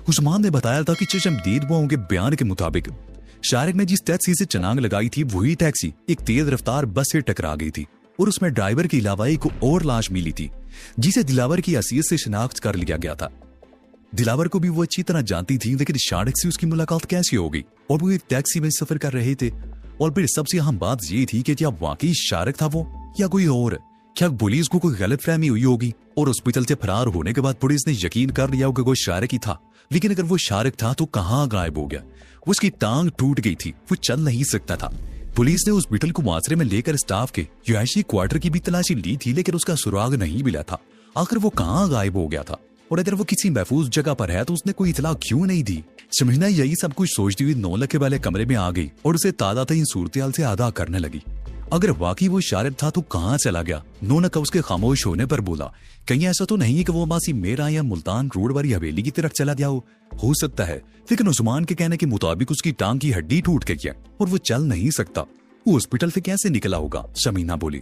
उस्मान ने बताया था कि चशमदीद बुआओं के बयान के मुताबिक शारिक ने जिस टैक्सी से चनांग लगाई थी वही टैक्सी एक तेज रफ्तार बस से टकरा गई थी और उसमें ड्राइवर के अलावा एक और लाश मिली थी जिसे दिलावर की हैसियत से शिनाख्त कर लिया गया था। दिलावर को भी वो अच्छी तरह जानती थी, लेकिन शारिक से उसकी मुलाकात कैसी हो गई और वो एक टैक्सी में सफर कर रहे थे। और फिर सबसे अहम बात ये थी कि क्या वाकई शारिक था वो या कोई और? क्या पुलिस को कोई गलतफहमी हुई होगी और हॉस्पिटल से फरार होने के बाद पुलिस ने यकीन कर लिया होगा कोई शारिक ही था। लेकिन अगर वो शारिक था तो कहाँ गायब हो गया? उसकी टांग टूट गई थी, वो चल नहीं सकता था। पुलिस ने हॉस्पिटल को मुआसरे में लेकर स्टाफ के रिहायशी क्वार्टर की भी तलाशी ली थी, लेकिन उसका सुराग नहीं मिला था। आखिर वो कहाँ गायब हो गया था? और अगर वो किसी महफूज जगह पर है तो उसने कोई इतला क्यों नहीं दी? शमीना यही सब कुछ सोचती हुई 9 लखे वाले कमरे में आ गई और उसे तादातईन सूरत-ए-हाल से आगाह करने लगी। अगर वाकई वो शारिक था तो कहाँ चला गया? नौनका उसके खामोश होने पर बोला, कहीं ऐसा तो नहीं कि वो मासी मेरा या मुल्तान रोड वाली हवेली की तरफ चला गया हो सकता है। लेकिन उस्मान के कहने के मुताबिक उसकी टांग की हड्डी टूट गई है और वो चल नहीं सकता। वो हॉस्पिटल से कैसे निकला होगा? शमीना बोली।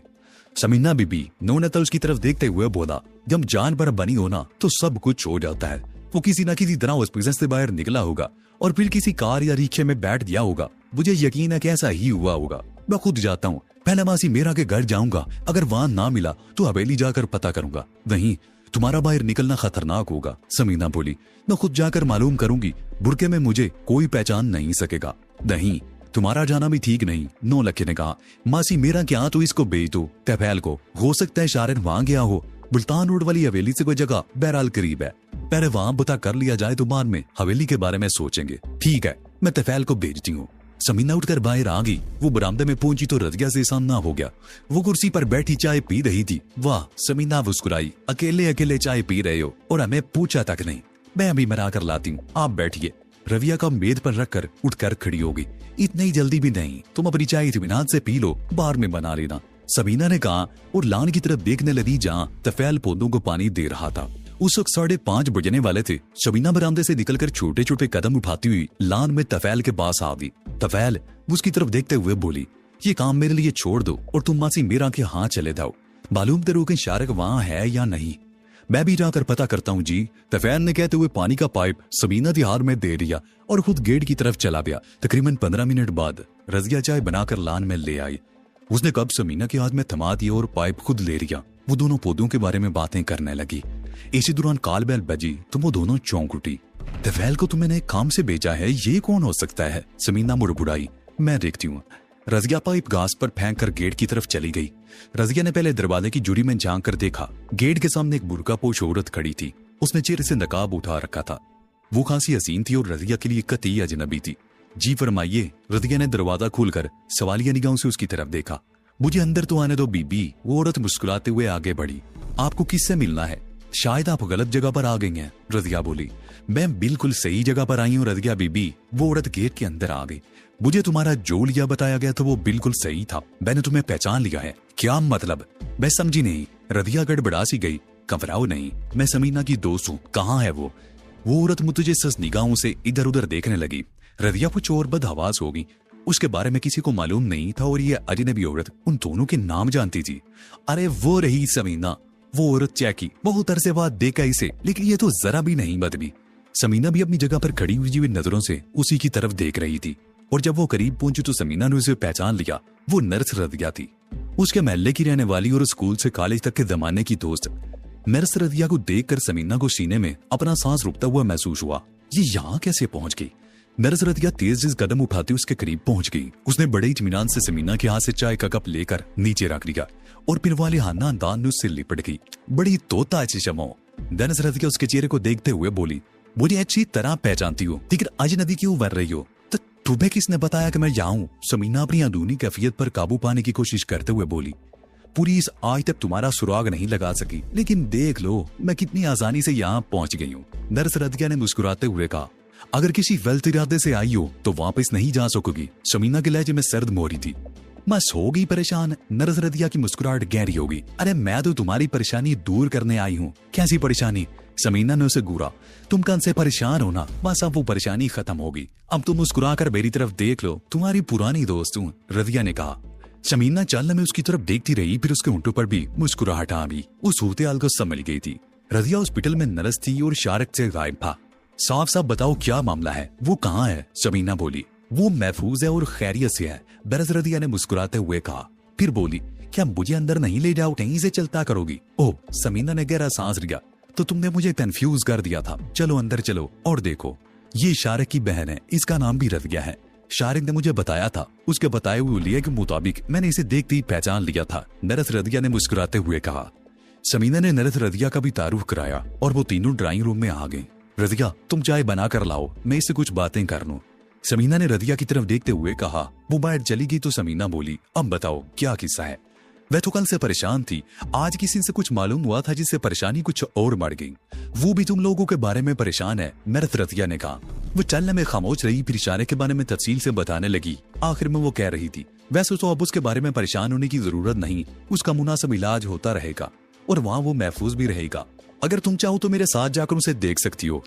शमीना बीबी नौनता उसकी तरफ देखते हुए बोला, जब जान पर बनी होना तो सब कुछ हो जाता है। वो किसी न किसी तरह हॉस्पिटल से बाहर निकला होगा और फिर किसी कार या रिक्शे में बैठ गया होगा। मुझे यकीन है कि ऐसा ही हुआ होगा। मैं खुद जाता हूँ, पहले मासी मेरा के घर जाऊंगा। अगर वहां ना मिला तो हवेली जाकर पता करूंगा। नहीं, तुम्हारा बाहर निकलना खतरनाक होगा। समीना बोली, मैं खुद जाकर मालूम करूंगी। बुरके में मुझे कोई पहचान नहीं सकेगा। नहीं, तुम्हारा जाना भी ठीक नहीं। 9 लखे ने कहा, मासी मेरा क्या तो इसको भेज दो तफैल को। हो सकता है शारिक वहां गया हो। मुल्तान रोड वाली हवेली से कोई जगह बहरहाल करीब है। पहले वहां पता कर लिया जाए तो बाद में हवेली के बारे में सोचेंगे। ठीक है, मैं तफैल को भेजती हूँ। समीना उठकर बाहर आ गई। वो बरामदे में पहुंची तो रज़िया से सामना हो गया। वो कुर्सी पर बैठी चाय पी रही थी। वाह, समीना मुस्कुराई। अकेले अकेले चाय पी रहे हो और हमें पूछा तक नहीं। मैं अभी मना कर लाती हूँ, आप बैठिए। रविया का मेज पर रखकर उठकर खड़ी हो गई। इतनी जल्दी भी नहीं, तुम अपनी चाय इत्मीनान से पी लो, बाहर में बना लेना, समीना ने कहा और लान की तरफ देखने लगी जहाँ तफैल पौधों को पानी दे रहा था। उस वक्त 5:30 बजने वाले थे। शमीना बरामदे से निकलकर छोटे छोटे कदम उठाती हुई लान में तफैल के पास आ गई। तफैल उसकी तरफ देखते हुए बोली, ये काम मेरे लिए छोड़ दो और तुम मासी मीरा के हाथ चले जाओ। मालूम करो कि शारिक वहाँ है या नहीं। मैं भी जाकर पता करता हूँ जी। तफैल ने कहते हुए पानी का पाइप समीना के हाथ में दे दिया और खुद गेट की तरफ चला गया। तकरीबन 15 मिनट बाद रज़िया चाय बनाकर लान में ले आई। उसने कब समीना के हाथ में थमा दिया और पाइप खुद ले लिया। वो दोनों पौधों के बारे में बातें करने लगी। इसी दौरान काल बैल बजी तो वो दोनों चौंक उठी। तफैल को तुमने काम से भेजा है, ये कौन हो सकता है? समीना मुड़बुड़ाई। मैं देखती हूँ। रज़िया पाइप घास पर फेंक कर गेट की तरफ चली गई। रज़िया ने पहले दरवाजे की जुड़ी में झांक कर देखा। गेट के सामने एक बुर्कापोश औरत खड़ी थी। उसने चेहरे से नकाब उठा रखा था। वो खासी हसीन थी और रज़िया के लिए कतई अजनबी थी। जी फरमाइए। रज़िया ने दरवाजा खोलकर सवालिया निगाहों से उसकी तरफ देखा। मुझे अंदर तो आने दो बीबी। वो औरत मुस्कुराते हुए आगे बढ़ी। आपको किससे मिलना है? शायद आप गलत जगह पर आ गई हैं, रज़िया बोली। मैं बिल्कुल सही जगह पर आई हूँ रज़िया बीबी। वो औरत गेट के अंदर आ गई। मुझे तुम्हारा जो लिया बताया गया था वो बिल्कुल सही था। मैंने तुम्हें पहचान लिया है। क्या मतलब? मैं समझी नहीं। रज़िया गड़बड़ा सी गई। घबराओ नहीं, मैं समीना की दोस्त हूँ। कहाँ है वो? औरत मुतजस्सिस निगाहों से इधर उधर देखने लगी। रज़िया कुछ और बदहवास हो गई। उसके बारे में किसी को मालूम नहीं था और ये अजनबी औरत उन दोनों के नाम जानती थी। अरे वो रही समीना। वो औरत चैकी बहुत अरसे बाद देखा इसे, लेकिन ये तो जरा भी नहीं बदली। समीना भी अपनी जगह पर खड़ी हुई नजरों से उसी की तरफ देख रही थी और जब वो करीब पहुंची तो समीना ने उसे पहचान लिया। वो नर्स रज़िया थी, उसके महल्ले की रहने वाली और स्कूल से कॉलेज तक के जमाने की दोस्त। नर्स रज़िया को देखकर समीना को सीने में अपना सांस रुकता हुआ महसूस हुआ। ये यहाँ कैसे पहुंच गई? नर्स रज़िया तेज कदम उठाती उसके करीब पहुंच गई। उसने बड़े इत्मीनान से समीना के हाथ से चाय का कप लेकर नीचे रख दिया और फिर वाले हाना अंदाज में उससे लिपट गई। बड़ी तोता ऐसी शमो। नर्स रज़िया उसके चेहरे को देखते हुए बोली, मुझे अच्छी तरह पहचानती हो, लेकिन अजनबी क्यों बन रही हो? तो तुम्हें किसने बताया कि मैं जाऊं? समीना अपनी अंदरूनी कैफियत पर काबू पाने की कोशिश करते हुए बोली। पुलिस आज तक तुम्हारा सुराग नहीं लगा सकी, लेकिन देख लो मैं कितनी आसानी से यहाँ पहुंच गई हूँ। नर्स रज़िया ने मुस्कुराते हुए कहा, अगर किसी गलत इरादे से आई हो तो वापस नहीं जा सकोगी। समीना के लहजे में सर्द मोहरी थी। बस हो गई परेशान। नर्स रज़िया की मुस्कुराहट गहरी हो गई। अरे मैं तो तुम्हारी परेशानी दूर करने आई हूँ। कैसी परेशानी? समीना ने उसे घूरा। तुम कल से परेशान हो ना, बस अब वो परेशानी खत्म होगी। अब तुम मुस्कुरा कर मेरी तरफ देख लो, तुम्हारी पुरानी दोस्त हूँ, रज़िया ने कहा। समीना चलने में उसकी तरफ देखती रही, फिर उसके होंठों पर भी मुस्कुराहट आ गई। वो सूरत-ए-हाल को समझ गई थी। रज़िया हॉस्पिटल में नर्स थी और शारिक से गायब था। साफ साफ बताओ क्या मामला है, वो कहाँ है? समीना बोली। वो महफूज है और खैरियत से है, बरस रदिया ने मुस्कुराते हुए कहा। फिर बोली, क्या मुझे अंदर नहीं ले जाओ, कहीं से चलता करोगी? ओह, समीना ने गहरा सांस लिया। तो तुमने मुझे कंफ्यूज कर दिया था, चलो अंदर चलो और देखो। ये शारिक की बहन है, इसका नाम भी रदिया है। शारिक ने मुझे बताया था, उसके बताए हुए लिए के मुताबिक मैंने इसे देखते ही पहचान लिया था, नरस रदिया ने मुस्कुराते हुए कहा। समीना ने नरस रदिया का भी तारुफ कराया और वो तीनों ड्राइंग रूम में आ गए। रदिया, तुम चाय बना कर लाओ, मैं इससे कुछ बातें कर लूं। समीना ने रदिया की तरफ देखते हुए कहा। वो बाहर चली गई तो समीना बोली, अब बताओ क्या किस्सा है? वह तो कल से परेशान थी, आज किसी से कुछ मालूम हुआ था जिससे परेशानी कुछ और बढ़ गई। वो भी तुम लोगों के बारे में परेशान है, नरस रदिया ने कहा। वो चलने में खामोश रही, फिर इशारे के बारे में तफसील से बताने लगी। आखिर में वो कह रही थी, वैसे तो अब उसके बारे में परेशान होने की जरूरत नहीं, उसका मुनासिब इलाज होता रहेगा और वहाँ वो महफूज भी रहेगा। अगर तुम चाहो तो मेरे साथ जाकर उसे देख सकती हो।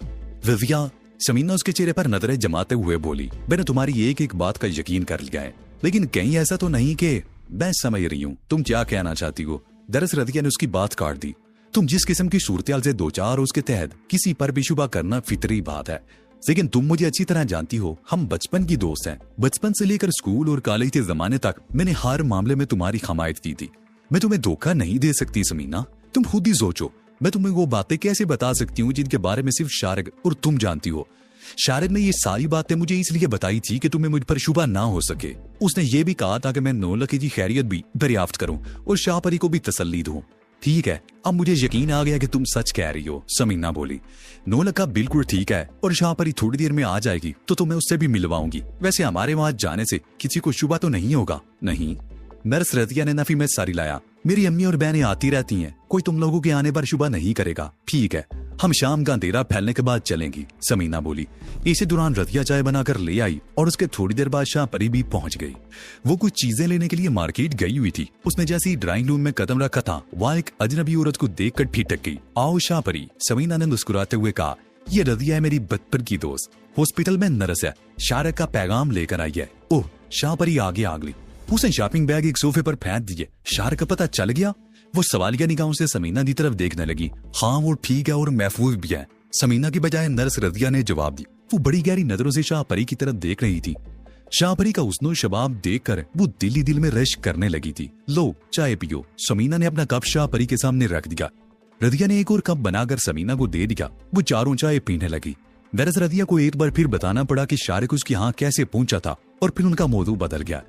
रदिया, समीना उसके चेहरे पर नजरें जमाते हुए बोली, मैंने तुम्हारी एक एक बात का यकीन कर लिया है, लेकिन कहीं ऐसा तो नहीं कि मैं समझ रही हूँ तुम क्या कहना चाहती हो। दरअसल रदिया ने उसकी बात काट दी। तुम जिस किस्म की सूरत से दो चार उसके तहत किसी पर भी शुबा करना फितरी बात है, लेकिन तुम मुझे अच्छी तरह जानती हो, हम बचपन की दोस्त हैं। बचपन से लेकर स्कूल और कॉलेज के जमाने तक मैंने हर मामले में तुम्हारी हमायत की थी। मैं तुम्हें धोखा नहीं दे सकती समीना, तुम खुद ही सोचो, मैं तुम्हें वो बातें कैसे बता सकती हूँ जिनके बारे में सिर्फ शारिक और तुम जानती हो। शारिक ने ये सारी बातें मुझे इसलिए बताई थी कि तुम्हें मुझ पर शुबा ना हो सके। उसने ये भी कहा था कि मैं नौलखी की खैरियत भी दरियाफ्त करूं और शाहपरी को भी तसल्ली दूं। ठीक है, अब मुझे यकीन आ गया कि तुम सच कह रही हो, समीना बोली। नौलखा बिल्कुल ठीक है और शाहपरी थोड़ी देर में आ जाएगी तो तुम्हें उससे भी मिलवाऊंगी। वैसे हमारे वहां जाने से किसी को शुबा तो नहीं होगा? नहीं। नर्स रदिया ने नफी में सारी लाया। मेरी अम्मी और बहनें आती रहती हैं, कोई तुम लोगों के आने पर शुबा नहीं करेगा। ठीक है, हम शाम का अंधेरा फैलने के बाद चलेंगी, समीना बोली। इसी दौरान रदिया चाय बनाकर ले आई और उसके थोड़ी देर बाद शाहपरी भी पहुंच गई। वो कुछ चीजें लेने के लिए मार्केट गई हुई थी। उसने जैसे ही ड्राइंग रूम में कदम रखा था, वहाँ एक अजनबी औरत को देखकर ठिठक गई। आओ शाहपरी, समीना ने मुस्कुराते हुए कहा। ये रदिया है, मेरी बचपन की दोस्त, हॉस्पिटल में नर्स है, शारिक का पैगाम लेकर आई है। ओह, शाहपरी आगे आ गई। उसने शॉपिंग बैग एक सोफे पर फेंक दिए। शारिक का पता चल गया? वो सवालिया निगाहों से समीना की तरफ देखने लगी। हाँ, वो ठीक है और महफूज भी है, समीना की बजाय नर्स रदिया ने जवाब दी। वो बड़ी गहरी नजरों से शाहपरी की तरफ देख रही थी। शाहपरी का हुस्न और शबाब देखकर वो दिल ही दिल में रश करने लगी थी। लो चाय पियो, समीना ने अपना कप शाहपरी के सामने रख दिया। रदिया ने एक और कप बनाकर समीना को दे दिया। वो चारों चाय पीने लगी। दरअसल रदिया को एक बार फिर बताना पड़ा कि शारिक उसकी यहाँ कैसे पहुंचा था और फिर उनका मौजू बदल गया।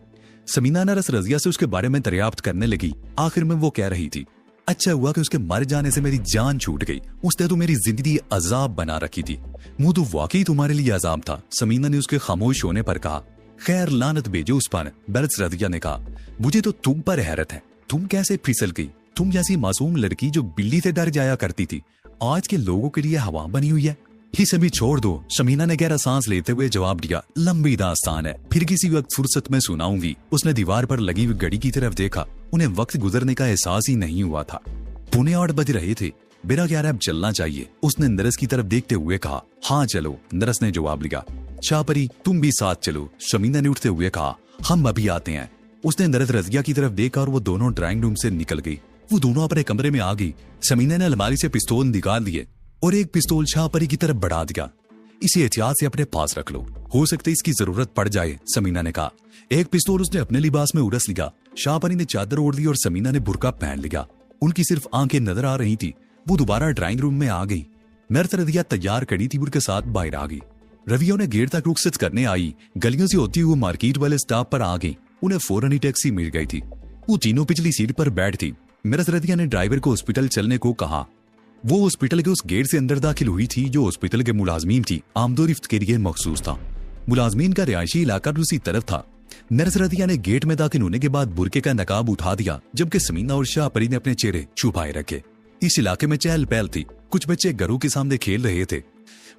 समीना नरस रजिया से उसके बारे में दरियाफ्त करने लगी। आखिर में वो कह रही थी, अच्छा हुआ कि उसके मर जाने से मेरी जान छूट गई, उसने तो मेरी जिंदगी अजाब बना रखी थी। मुंह तो वाकई तुम्हारे लिए अजाब था, समीना ने उसके खामोश होने पर कहा। खैर लानत भेजो उस पर, नरस रजिया ने कहा। मुझे तो तुम पर हैरत है, तुम कैसे फिसल गई? तुम जैसी मासूम लड़की जो बिल्ली से डर जाया करती थी, आज के लोगों के लिए हवा बनी हुई है। ही सभी छोड़ दो, समीना ने गहरा सांस लेते हुए जवाब दिया। लंबी दास्तान है, फिर किसी वक्त फुर्सत में सुनाऊंगी। उसने दीवार पर लगी हुई घड़ी की तरफ देखा। उन्हें वक्त गुजरने का एहसास ही नहीं हुआ था। 8:15 बज रहे थे। मेरा ख्याल है अब चलना चाहिए, उसने नरस की तरफ देखते हुए कहा। हाँ चलो, नरस ने जवाब दिया। शाहपरी तुम भी साथ चलो, समीना ने उठते हुए कहा। हम अभी आते हैं, उसने नरस रजिया की तरफ देखा और वो दोनों ड्राइंग रूम से निकल गई। वो दोनों अपने कमरे में आ गई। समीना ने अलमारी से पिस्तौल निकाल लिए और एक पिस्तौल शाहपरी की तरफ बढ़ा दिया। इसे एहतियात से अपने पास रख लो, हो सकता है इसकी जरूरत पड़ जाए, समीना ने कहा। एक पिस्तौल उसने अपने लिबास में उड़स लिया। शाहपरी ने चादर ओढ़ ली और समीना ने बुर्का पहन लिया। उनकी सिर्फ आंखें नजर आ रही थी। वो दोबारा ड्राइंग रूम में आ गई। नर्स रदिया तैयार खड़ी थी, उनके साथ बाहर आ गई। रविया ने गेट तक रुखसत करने आई। गलियों से होती हुई मार्केट वाले स्टॉप पर आ गई। उन्हें फौरन ही टैक्सी मिल गई थी। वो तीनों पिछली सीट पर बैठ थी। नर्स रदिया ने ड्राइवर को हॉस्पिटल चलने को कहा। वो हॉस्पिटल के उस गेट से अंदर दाखिल हुई थी जो हॉस्पिटल के मुलाजमीन की आमदोरफ्त के लिए मखसूस था। मुलाजमीन का रिहायशी इलाका दूसरी तरफ था। नर्स रदिया ने गेट में दाखिल होने के बाद बुरके का नकाब उठा दिया, जबकि समीना और शाहपरी ने अपने चेहरे छुपाए रखे। इस इलाके में चहल पहल थी। कुछ बच्चे घरों के सामने खेल रहे थे।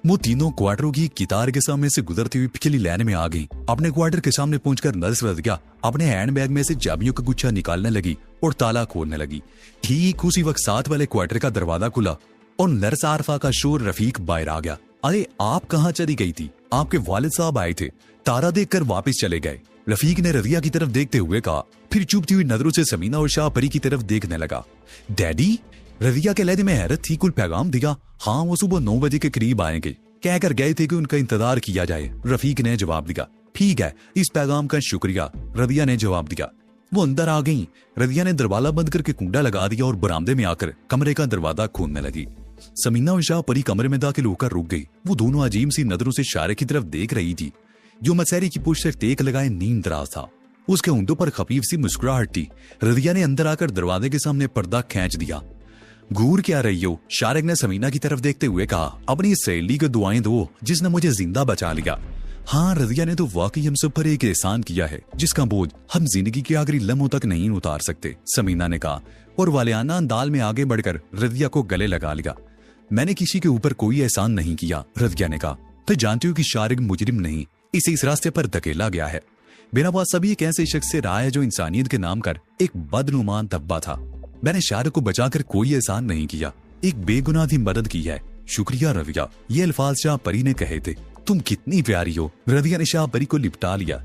वो तीनों क्वार्टरों की कितार के सामने से गुजरती हुई पिछली लाइन में आ गई। अपने क्वार्टर के सामने पहुंचकर नर्स रदिया अपने हैंडबैग में से चाबियों का गुच्छा निकालने लगी और ताला खोलने लगी। ठीक उसी वक्त साथ वाले क्वार्टर का दरवाजा खुला और नर्स आरफा का शोर रफीक बाहर आ गया। अरे आप कहाँ चली गई थी? आपके वालिद साहब आए थे, तारा देखकर वापस चले गए, रफीक ने रदिया की तरफ देखते हुए कहा। फिर चुभती हुई नजरों से समीना और शाहपरी की तरफ देखने लगा। डैडी? रदिया के लहजे में हैरत थी। कुल पैगाम दिया। हाँ, वो सुबह 9 बजे के करीब आएंगे। कहकर गए थे कि उनका इंतजार किया जाए। रफीक ने जवाब दिया, ठीक है, इस पैगाम का शुक्रिया। रदिया ने जवाब दिया। वो अंदर आ गई। रदिया ने दरवाजा बंद करके कुंडा लगा दिया और बरामदे में आकर कमरे का दरवाजा खोलने लगी। समीना और शाह परी कमरे में दाखिल होकर रुक गई। वो दोनों अजीब सी नजरों से शारे की तरफ देख रही थी, जो मसहरी की पुष्ट से टेक लगाए नींद दराज था। उसके होंठों पर खफीफ सी मुस्कुराहट थी। रदिया ने अंदर आकर दरवाजे के सामने पर्दा खींच दिया। घूर क्या रही हो? शारिक ने समीना की तरफ देखते हुए कहा। अपनी सहेली को दुआएं दो जिसने मुझे जिंदा बचा लिया। हाँ, रदिया ने तो वाकई हम सब पर एक एहसान किया है जिसका बोझ हम जिंदगी के आखिरी लम्हों तक नहीं उतार सकते, समीना ने कहा और वालियाना अंदाज में आगे बढ़कर रदिया को गले लगा लिया। मैंने किसी के ऊपर कोई एहसान नहीं किया, रदिया ने कहा। तो जानती हूँ कि शारिक मुजरिम नहीं, इसे इस रास्ते पर धकेला गया है। मेरा बात सभी एक ऐसे शख्स से रहा है जो इंसानियत के नाम कर एक बदनुमान धब्बा था। मैंने शारिक को बचाकर कोई एहसान नहीं किया, एक बेगुनाह की मदद की है। शुक्रिया रविया, ये अल्फाज शाह परी ने कहे थे। तुम कितनी प्यारी हो। रविया ने शाह परी को लिपटा लिया,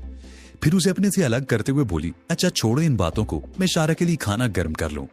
फिर उसे अपने से अलग करते हुए बोली, अच्छा छोड़ो इन बातों को, मैं शारिक के लिए खाना गर्म कर लूं।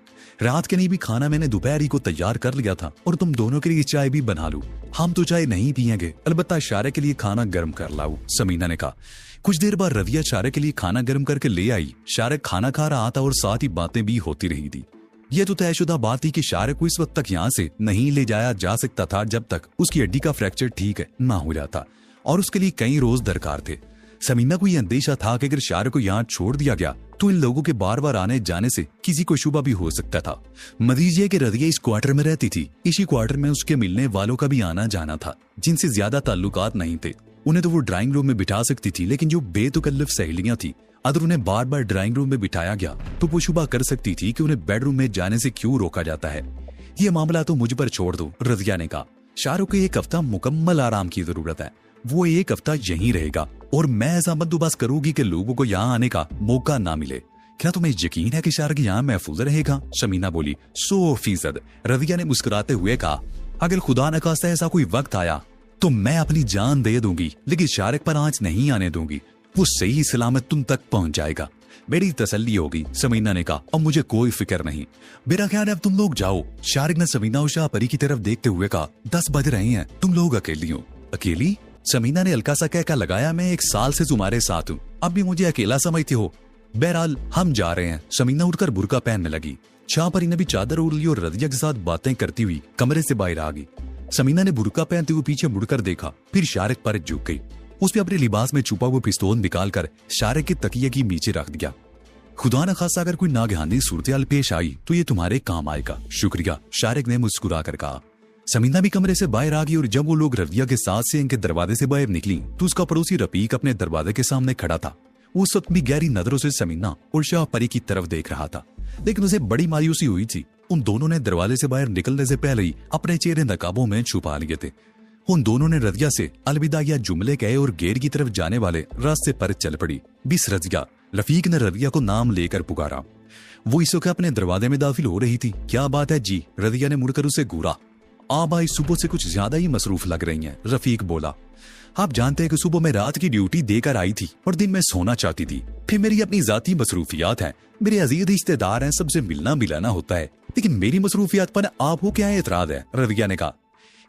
रात के लिए भी खाना मैंने दोपहरी को तैयार कर लिया था और तुम दोनों के लिए चाय भी बना लूं। हम तो चाय नहीं पियेंगे, अलबत्ता शारिक के लिए खाना गर्म कर लाऊं, समीना ने कहा। कुछ देर बाद रविया शारिक के लिए खाना गर्म करके ले आई। शारिक खाना खा रहा था और साथ ही बातें भी होती रही थी। यह तो तयशुदा बात थी कि शारिक को इस वक्त तक यहाँ से नहीं ले जाया जा सकता था जब तक उसकी हड्डी का फ्रैक्चर ठीक ना हो जाता, और उसके लिए कई रोज दरकार थे। समीना को यह अंदेशा था कि अगर शारिक को यहाँ छोड़ दिया गया तो इन लोगों के बार बार आने जाने से किसी को शुबा भी हो सकता था। मजीद ये कि रदिया इस क्वार्टर में रहती थी, इसी क्वार्टर में उसके मिलने वालों का भी आना जाना था जिनसे ज्यादा ताल्लुकात नहीं थे। उन्हें तो वो ड्राइंग रूम में बिठा सकती थी, लेकिन जो बेतकल्लफ सहेलियां थी, अगर उन्हें बार बार ड्राइंग रूम में बिठाया गया तो वो शुबा कर सकती थी कि उन्हें बेडरूम में जाने से क्यों रोका जाता है। ये मामला तो मुझ पर छोड़ दो, रदिया ने कहा। शाहरुख को एक हफ्ता मुकम्मल आराम की जरूरत है, वो एक हफ्ता यहीं रहेगा और मैं ऐसा बंदोबस्त करूंगी कि लोगों को यहाँ आने का मौका ना मिले। क्या तुम्हें यकीन है कि शारिक यहाँ महफूज रहेगा? शमीना बोली। 100%, रविया ने मुस्कुराते हुए कहा। अगर खुदा न खास्ता ऐसा कोई वक्त आया तो मैं अपनी जान दे दूंगी, लेकिन शारिक पर आंच नहीं आने दूंगी। वो सही सलामत तुम तक पहुंच जाएगा। मेरी तसल्ली होगी, समीना ने कहा। और मुझे कोई फिक्र नहीं। मेरा ख्याल है अब तुम लोग जाओ, शारिक ने समीना और शाहपरी की तरफ देखते हुए कहा। 10 बज रहे हैं, तुम लोग अकेली हो। अकेली? समीना ने हल्का सा कहका लगाया। मैं 1 साल से तुम्हारे साथ हूँ, अब भी मुझे अकेला समझते हो? बहरहाल हम जा रहे हैं। समीना उठकर बुर्का पहनने लगी। शाहपरी ने भी चादर ओढ़ ली और रदिया के साथ बातें करती हुई कमरे से बाहर आ गई। समीना ने बुर्का पहनते हुए पीछे मुड़कर देखा, फिर शारिक पर झुक गई। उसने अपने लिबास में छुपा हुआ पिस्तौल निकालकर शारिक के तकिए की नीचे रख दिया। खुदा न खासा अगर कोई नागहानी सूरत पेश आई तो ये तुम्हारे काम आएगा। शुक्रिया, शारिक ने मुस्कुरा कर कहा। समीना भी कमरे से बाहर आ गई और जब वो लोग रविया के साथ से इनके दरवाजे से बाहर निकली तो उसका पड़ोसी रफीक अपने दरवाजे के सामने खड़ा था। उस वक्त भी गहरी नजरों से समीना और शाहपरी की तरफ देख रहा था, लेकिन उसे बड़ी मायूसी हुई थी। उन दोनों ने दरवाजे से बाहर निकलने से पहले ही अपने चेहरे नकाबों में छुपा लिए थे। उन दोनों ने रदिया से अलविदा या जुमले कहे और गेट की तरफ जाने वाले रास्ते पर चल पड़ी। बिस रदिया, रफीक ने रदिया को नाम लेकर पुकारा। वो इस वक्त अपने दरवाजे में दाखिल हो रही थी। क्या बात है जी? रदिया ने मुड़कर उसे घूरा। आप आज सुबह से कुछ ज्यादा ही मसरूफ लग रही हैं, रफीक बोला। आप जानते हैं कि सुबह मैं रात की ड्यूटी देकर आई थी और दिन में सोना चाहती थी। फिर मेरी अपनी जाती मसरूफियात हैं, मेरे अजीज रिश्तेदार हैं, सबसे मिलना मिलाना होता है, लेकिन मेरी मसरूफियात पर आपको क्या एतराज है? रविया ने कहा।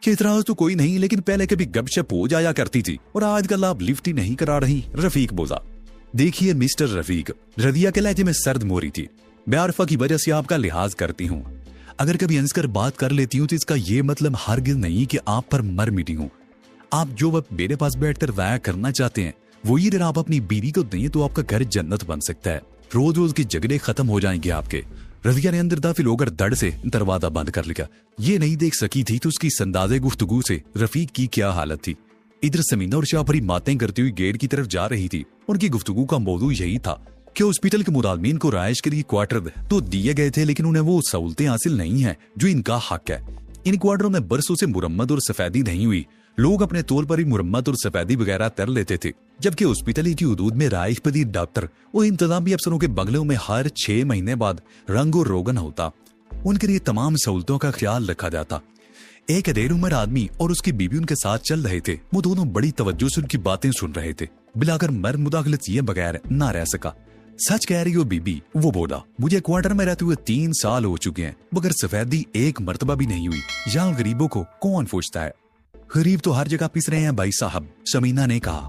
एतराज तो कोई नहीं, लेकिन पहले कभी गपशप हो जाया करती थी और आजकल आप लिफ्ट ही नहीं करा रही, रफीक बोला। देखिए मिस्टर रफीक, रविया के लहजे में सर्द मोरी थी। मैं आरफा की वजह से आपका लिहाज करती हूँ। अगर कभी हंसकर बात कर लेती हूँ तो इसका ये मतलब हरगिज़ नहीं कि आप पर मर मिटी हूँ। आप जो वक्त मेरे पास बैठकर वाया करना चाहते हैं वही अगर आप अपनी बीवी को दें तो आपका घर जन्नत बन सकता है। रोज रोज के झगड़े खत्म हो जाएंगे आपके। रविया ने अंदर दाखिल होकर धड़ से दरवाजा बंद कर लिया। ये नहीं देख सकी थी तो उसकी संदाजे गुफ्तगू से रफीक की क्या हालत थी। इधर समीना और शाहपरी बातें करती हुई गेट की तरफ जा रही थी। उनकी गुफ्तगू का मौजू यही था कि हॉस्पिटल के मुलाजमीन को राइश के लिए क्वार्टर तो दिए गए थे, लेकिन उन्हें वो सहूलतें हासिल नहीं है जो इनका हक है। इन क्वार्टरों में बरसों से मुरम्मत और सफेदी नहीं हुई। लोग अपने तौर पर ही मुरम्मत और सफेदी वगैरह कर लेते थे, जबकि हॉस्पिटल की हदूद में राइश पदीर डॉक्टर और इंतजामी अफसरों के बंगलों में हर 6 महीने बाद रंग और रोगन होता। उनके लिए तमाम सहूलतों का ख्याल रखा जाता। एक अधेड़ उम्र आदमी और उसकी बीबी उनके साथ चल रहे थे। वो दोनों बड़ी तवज्जो से उनकी बातें सुन रहे थे। बिलाकर मर्द मुदाखलत किए बगैर ना रह सका। सच कह रही हो बीबी, वो बोला। मुझे क्वार्टर में रहते हुए 3 साल हो चुके हैं, मगर सफेदी एक मर्तबा भी नहीं हुई। यहाँ गरीबों को कौन पूछता है? गरीब तो हर जगह पिस रहे हैं भाई साहब, शमीना ने कहा।